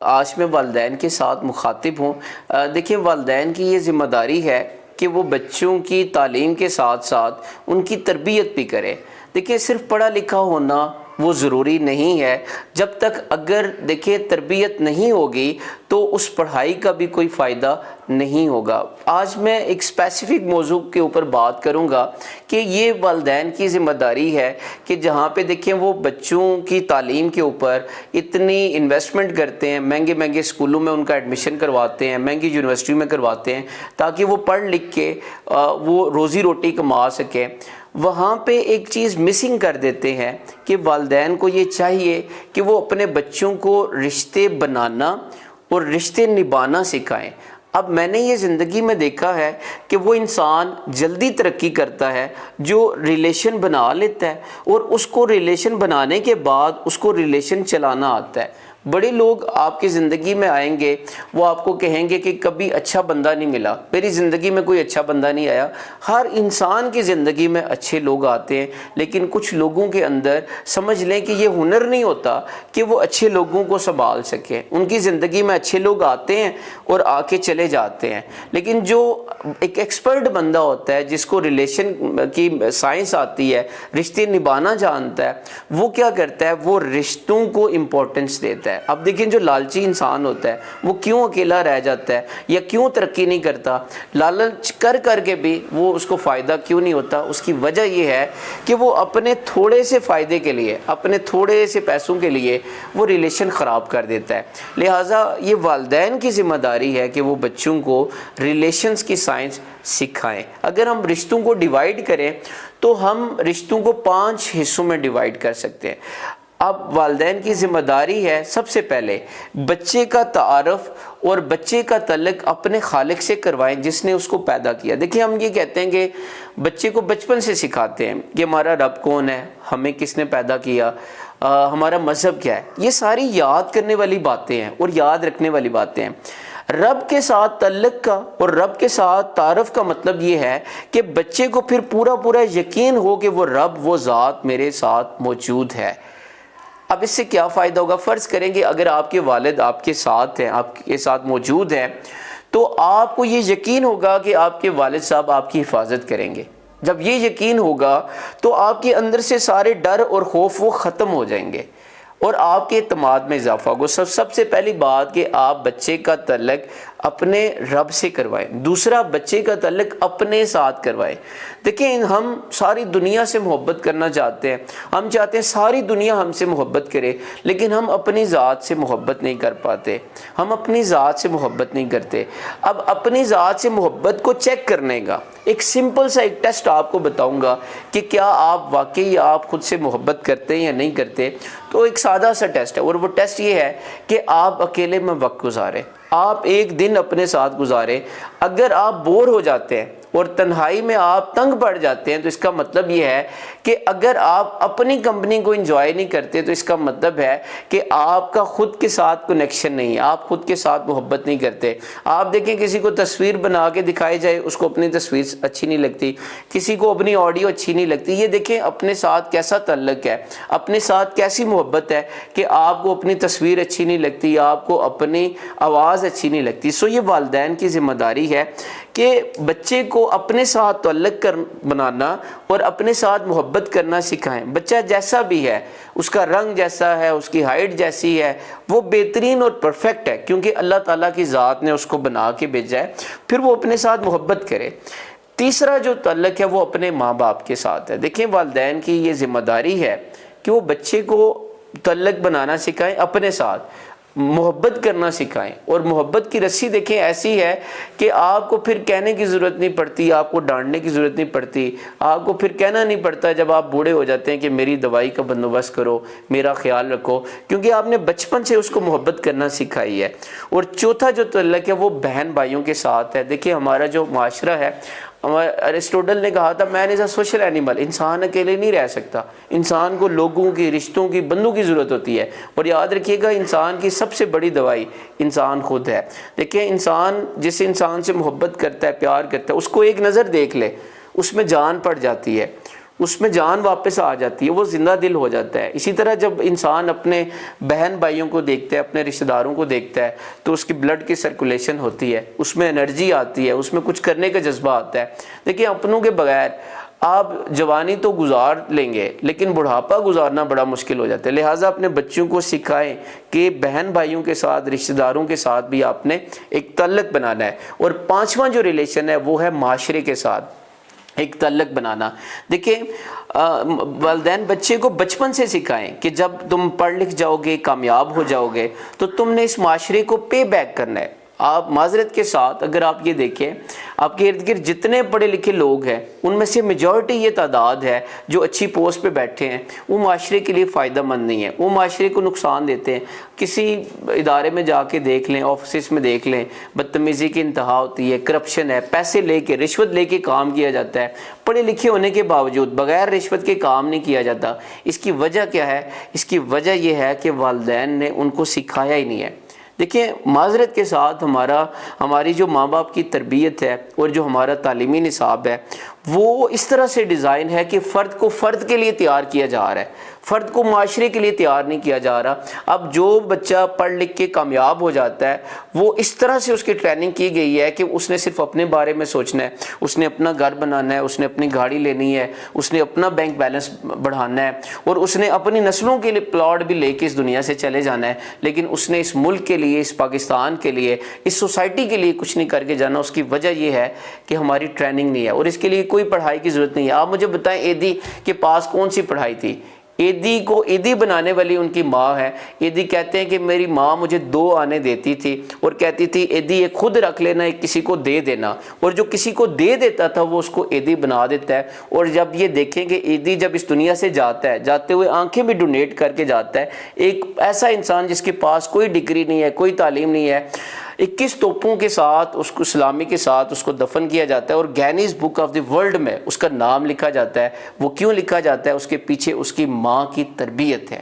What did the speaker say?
آج میں والدین کے ساتھ مخاطب ہوں۔ دیکھیں، والدین کی یہ ذمہ داری ہے کہ وہ بچوں کی تعلیم کے ساتھ ساتھ ان کی تربیت بھی کرے۔ دیکھیں، صرف پڑھا لکھا ہونا وہ ضروری نہیں ہے، جب تک اگر دیکھیں تربیت نہیں ہوگی تو اس پڑھائی کا بھی کوئی فائدہ نہیں ہوگا۔ آج میں ایک اسپیسیفک موضوع کے اوپر بات کروں گا کہ یہ والدین کی ذمہ داری ہے کہ جہاں پہ دیکھیں وہ بچوں کی تعلیم کے اوپر اتنی انویسٹمنٹ کرتے ہیں، مہنگے مہنگے اسکولوں میں ان کا ایڈمیشن کرواتے ہیں، مہنگی یونیورسٹیوں میں کرواتے ہیں تاکہ وہ پڑھ لکھ کے وہ روزی روٹی کما سکیں۔ وہاں پہ ایک چیز مسنگ کر دیتے ہیں کہ والدین کو یہ چاہیے کہ وہ اپنے بچوں کو رشتے بنانا اور رشتے نبھانا سکھائیں۔ اب میں نے یہ زندگی میں دیکھا ہے کہ وہ انسان جلدی ترقی کرتا ہے جو ریلیشن بنا لیتا ہے اور اس کو ریلیشن بنانے کے بعد اس کو ریلیشن چلانا آتا ہے۔ بڑے لوگ آپ کی زندگی میں آئیں گے، وہ آپ کو کہیں گے کہ کبھی اچھا بندہ نہیں ملا، میری زندگی میں کوئی اچھا بندہ نہیں آیا۔ ہر انسان کی زندگی میں اچھے لوگ آتے ہیں، لیکن کچھ لوگوں کے اندر سمجھ لیں کہ یہ ہنر نہیں ہوتا کہ وہ اچھے لوگوں کو سنبھال سکیں۔ ان کی زندگی میں اچھے لوگ آتے ہیں اور آ کے چلے جاتے ہیں، لیکن جو ایک ایکسپرٹ بندہ ہوتا ہے جس کو ریلیشن کی سائنس آتی ہے، رشتے نبھانا جانتا ہے، وہ کیا کرتا ہے؟ وہ رشتوں کو امپورٹنس دیتا ہے۔ اب دیکھیں، جو لالچی انسان ہوتا ہے وہ کیوں اکیلا رہ جاتا ہے یا کیوں ترقی نہیں کرتا؟ لالچ کر کر کے بھی وہ اس کو فائدہ کیوں نہیں ہوتا؟ اس کی وجہ یہ ہے کہ وہ اپنے تھوڑے سے فائدے کے لیے، اپنے تھوڑے سے پیسوں کے لیے وہ ریلیشن خراب کر دیتا ہے۔ لہٰذا یہ والدین کی ذمہ داری ہے کہ وہ بچوں کو ریلیشنز کی سائنس سکھائیں۔ اگر ہم رشتوں کو ڈیوائیڈ کریں تو ہم رشتوں کو 5 حصوں میں ڈیوائیڈ کر سکتے ہیں۔ اب والدین کی ذمہ داری ہے سب سے پہلے بچے کا تعارف اور بچے کا تعلق اپنے خالق سے کروائیں جس نے اس کو پیدا کیا۔ دیکھیں، ہم یہ کہتے ہیں کہ بچے کو بچپن سے سکھاتے ہیں کہ ہمارا رب کون ہے، ہمیں کس نے پیدا کیا، ہمارا مذہب کیا ہے۔ یہ ساری یاد کرنے والی باتیں ہیں اور یاد رکھنے والی باتیں ہیں۔ رب کے ساتھ تعلق کا اور رب کے ساتھ تعارف کا مطلب یہ ہے کہ بچے کو پھر پورا یقین ہو کہ وہ رب، وہ ذات میرے ساتھ موجود ہے۔ اب اس سے کیا فائدہ ہوگا؟ فرض کریں کہ اگر آپ کے والد آپ کے ساتھ ہیں، آپ کے ساتھ موجود ہیں، تو آپ کو یہ یقین ہوگا کہ آپ کے والد صاحب آپ کی حفاظت کریں گے۔ جب یہ یقین ہوگا تو آپ کے اندر سے سارے ڈر اور خوف وہ ختم ہو جائیں گے اور آپ کے اعتماد میں اضافہ ہوگا۔ سب سے پہلی بات کہ آپ بچے کا تعلق اپنے رب سے کروائیں۔ دوسرا، بچے کا تعلق اپنے ساتھ کروائیں۔ دیکھیں، ہم ساری دنیا سے محبت کرنا چاہتے ہیں، ہم چاہتے ہیں ساری دنیا ہم سے محبت کرے، لیکن ہم اپنی ذات سے محبت نہیں کر پاتے، ہم اپنی ذات سے محبت نہیں کرتے۔ اب اپنی ذات سے محبت کو چیک کرنے کا ایک سمپل سا ایک ٹیسٹ آپ کو بتاؤں گا کہ کیا آپ واقعی آپ خود سے محبت کرتے ہیں یا نہیں کرتے۔ تو ایک سادہ سا ٹیسٹ ہے، اور وہ ٹیسٹ یہ ہے کہ آپ اکیلے میں وقت گزاریں، آپ ایک دن اپنے ساتھ گزاریں۔ اگر آپ بور ہو جاتے ہیں اور تنہائی میں آپ تنگ پڑ جاتے ہیں تو اس کا مطلب یہ ہے کہ اگر آپ اپنی کمپنی کو انجوائے نہیں کرتے تو اس کا مطلب ہے کہ آپ کا خود کے ساتھ کنیکشن نہیں ہے، آپ خود کے ساتھ محبت نہیں کرتے۔ آپ دیکھیں، کسی کو تصویر بنا کے دکھائی جائے، اس کو اپنی تصویر اچھی نہیں لگتی، کسی کو اپنی آڈیو اچھی نہیں لگتی۔ یہ دیکھیں اپنے ساتھ کیسا تعلق ہے، اپنے ساتھ کیسی محبت ہے کہ آپ کو اپنی تصویر اچھی نہیں لگتی، آپ کو اپنی آواز اچھی نہیں لگتی۔ سو یہ والدین کی ذمہ داری ہے کہ بچے کو اپنے ساتھ تعلق بنانا اور اپنے ساتھ محبت کرنا سکھائیں۔ بچہ جیسا بھی ہے، اس کا رنگ جیسا ہے، اس کی ہائٹ جیسی ہے، وہ بہترین اور پرفیکٹ ہے کیونکہ اللہ تعالیٰ کی ذات نے اس کو بنا کے بھیجا ہے، پھر وہ اپنے ساتھ محبت کرے۔ تیسرا جو تعلق ہے وہ اپنے ماں باپ کے ساتھ ہے۔ دیکھیں، والدین کی یہ ذمہ داری ہے کہ وہ بچے کو تعلق بنانا سکھائیں، اپنے ساتھ محبت کرنا سکھائیں۔ اور محبت کی رسی دیکھیں ایسی ہے کہ آپ کو پھر کہنے کی ضرورت نہیں پڑتی، آپ کو ڈانٹنے کی ضرورت نہیں پڑتی، آپ کو پھر کہنا نہیں پڑتا جب آپ بوڑھے ہو جاتے ہیں کہ میری دوائی کا بندوبست کرو، میرا خیال رکھو، کیونکہ آپ نے بچپن سے اس کو محبت کرنا سکھائی ہے۔ اور چوتھا جو تعلق ہے وہ بہن بھائیوں کے ساتھ ہے۔ دیکھیں، ہمارا جو معاشرہ ہے، ایرسٹوٹل نے کہا تھا مین از اے سوشل اینیمل، انسان اکیلے نہیں رہ سکتا، انسان کو لوگوں کی، رشتوں کی، بندوں کی ضرورت ہوتی ہے۔ اور یاد رکھیے گا، انسان کی سب سے بڑی دوائی انسان خود ہے۔ دیکھیں، انسان جس انسان سے محبت کرتا ہے، پیار کرتا ہے، اس کو ایک نظر دیکھ لے، اس میں جان پڑ جاتی ہے۔ اس میں جان واپس آ جاتی ہے، وہ زندہ دل ہو جاتا ہے۔ اسی طرح جب انسان اپنے بہن بھائیوں کو دیکھتا ہے، اپنے رشتہ داروں کو دیکھتا ہے، تو اس کی بلڈ کی سرکولیشن ہوتی ہے، اس میں انرجی آتی ہے، اس میں کچھ کرنے کا جذبہ آتا ہے۔ دیکھیں اپنوں کے بغیر آپ جوانی تو گزار لیں گے لیکن بڑھاپا گزارنا بڑا مشکل ہو جاتا ہے۔ لہٰذا اپنے بچوں کو سکھائیں کہ بہن بھائیوں کے ساتھ، رشتہ داروں کے ساتھ بھی آپ نے ایک تعلق بنانا ہے۔ اور پانچواں جو ریلیشن ہے وہ ہے معاشرے کے ساتھ ایک تعلق بنانا۔ دیکھیں والدین بچے کو بچپن سے سکھائیں کہ جب تم پڑھ لکھ جاؤ گے، کامیاب ہو جاؤ گے، تو تم نے اس معاشرے کو پے بیک کرنا ہے۔ آپ معذرت کے ساتھ اگر آپ یہ دیکھیں، آپ کے ارد گرد جتنے پڑھے لکھے لوگ ہیں ان میں سے میجورٹی یہ تعداد ہے جو اچھی پوسٹ پہ بیٹھے ہیں، وہ معاشرے کے لیے فائدہ مند نہیں ہے، وہ معاشرے کو نقصان دیتے ہیں۔ کسی ادارے میں جا کے دیکھ لیں، آفسز میں دیکھ لیں، بدتمیزی کی انتہا ہوتی ہے، کرپشن ہے، پیسے لے کے، رشوت لے کے کام کیا جاتا ہے۔ پڑھے لکھے ہونے کے باوجود بغیر رشوت کے کام نہیں کیا جاتا۔ اس کی وجہ کیا ہے؟ اس کی وجہ یہ ہے کہ والدین نے ان کو سکھایا ہی نہیں ہے۔ دیکھیں معذرت کے ساتھ ہماری جو ماں باپ کی تربیت ہے اور جو ہمارا تعلیمی نصاب ہے وہ اس طرح سے ڈیزائن ہے کہ فرد کو فرد کے لیے تیار کیا جا رہا ہے، فرد کو معاشرے کے لیے تیار نہیں کیا جا رہا۔ اب جو بچہ پڑھ لکھ کے کامیاب ہو جاتا ہے وہ اس طرح سے اس کی ٹریننگ کی گئی ہے کہ اس نے صرف اپنے بارے میں سوچنا ہے، اس نے اپنا گھر بنانا ہے، اس نے اپنی گاڑی لینی ہے، اس نے اپنا بینک بیلنس بڑھانا ہے، اور اس نے اپنی نسلوں کے لیے پلاٹ بھی لے کے اس دنیا سے چلے جانا ہے، لیکن اس نے اس ملک کے لیے، اس پاکستان کے لیے، اس سوسائٹی کے لیے کچھ نہیں کر کے جانا۔ اس کی وجہ یہ ہے کہ ہماری ٹریننگ نہیں ہے اور اس کے لیے کوئی پڑھائی کی ضرورت نہیں ہے۔ آپ مجھے بتائیں ایدی کے پاس کون سی پڑھائی تھی؟ ایدی کو ایدی بنانے والی ان کی ماں ہے۔ ایدی کہتے ہیں کہ میری ماں مجھے 2 آنے دیتی تھی اور کہتی تھی ایدی ایک خود رکھ لینا، ایک کسی کو دے دینا، اور جو کسی کو دے دیتا تھا وہ اس کو ایدی بنا دیتا ہے۔ اور جب یہ دیکھیں کہ ایدی جب اس دنیا سے جاتا ہے، جاتے ہوئے آنکھیں بھی ڈونیٹ کر کے جاتا ہے، ایک ایسا انسان جس کے پاس کوئی ڈگری نہیں ہے، کوئی تعلیم نہیں ہے، 21 توپوں کے ساتھ اس کو سلامی کے ساتھ اس کو دفن کیا جاتا ہے، اور Guinness book of the world میں اس کا نام لکھا جاتا ہے۔ وہ کیوں لکھا جاتا ہے؟ اس کے پیچھے اس کی ماں کی تربیت ہے۔